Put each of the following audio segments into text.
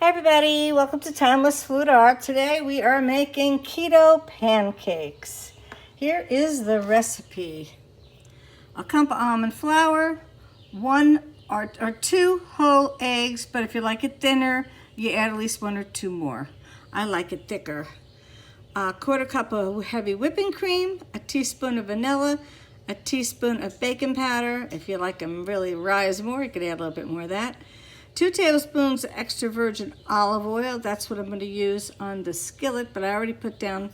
Hi everybody, welcome to Timeless Food Art. Today we are making keto pancakes. Here is the recipe. A cup of almond flour, one or two whole eggs, but if you like it thinner, you add at least one or two more. I like it thicker. A quarter cup of heavy whipping cream, a teaspoon of vanilla, a teaspoon of baking powder. If you like them really rise more, you could add a little bit more of that. 2 tablespoons of extra virgin olive oil. That's what I'm going to use on the skillet, but I already put down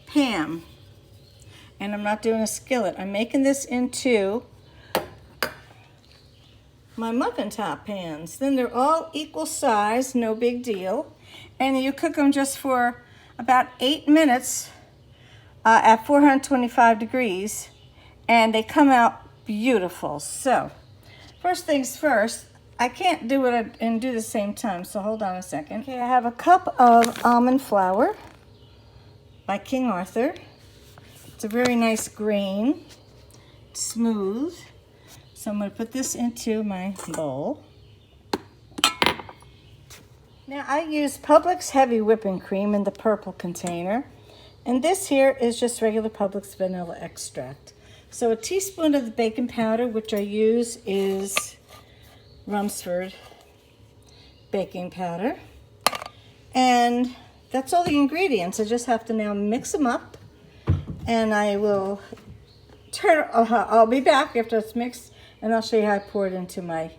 Pam. And I'm not doing a skillet. I'm making this into my muffin top pans. Then they're all equal size, no big deal. And you cook them just for about 8 minutes at 425 degrees. And they come out beautiful. So, first things first, I can't do it and do the same time, so hold on a second. Okay, I have a cup of almond flour by King Arthur. It's a very nice grain, smooth. So I'm going to put this into my bowl. Now I use Publix heavy whipping cream in the purple container. And this here is just regular Publix vanilla extract. So a teaspoon of the baking powder, which I use is Rumsford baking powder, and that's all the ingredients. I just have to now mix them up, and I will I'll be back after it's mixed, and I'll show you how I pour it into my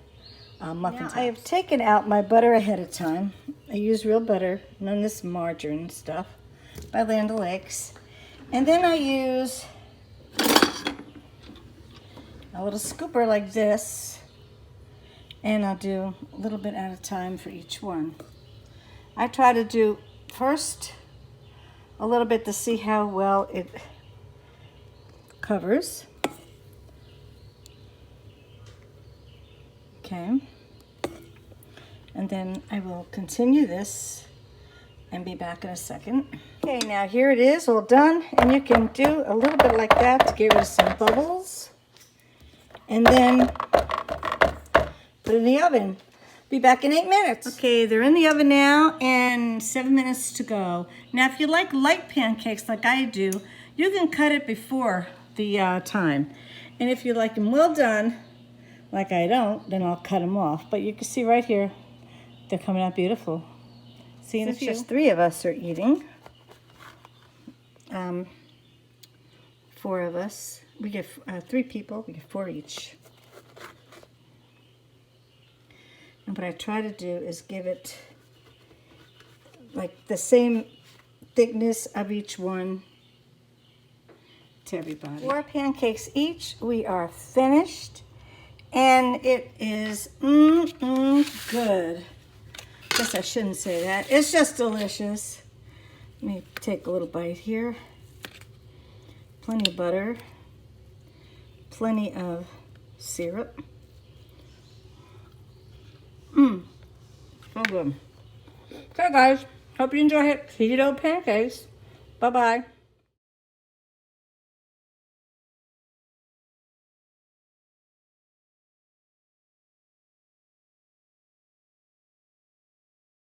muffin tops. I have taken out my butter ahead of time. I use real butter, none of this margarine stuff by Land O'Lakes, and then I use a little scooper like this. And I'll do a little bit at a time for each one. I try to do first a little bit to see how well it covers. Okay. And then I will continue this and be back in a second. Okay, now here it is all done. And you can do a little bit like that to get rid of some bubbles. And then put it in the oven. Be back in 8 minutes. Okay, they're in the oven now and 7 minutes to go. Now, if you like light pancakes like I do, you can cut it before the time. And if you like them well done, like I don't, then I'll cut them off. But you can see right here, they're coming out beautiful. See, and it's just 3 of us are eating. 4 of us. We get 3 people. We get 4 each. And what I try to do is give it like the same thickness of each one to everybody. 4 pancakes each. We are finished. And it is good. Guess I shouldn't say that. It's just delicious. Let me take a little bite here. Plenty of butter. Plenty of syrup. So good. Okay, guys. Hope you enjoy it. Keto pancakes. Bye-bye.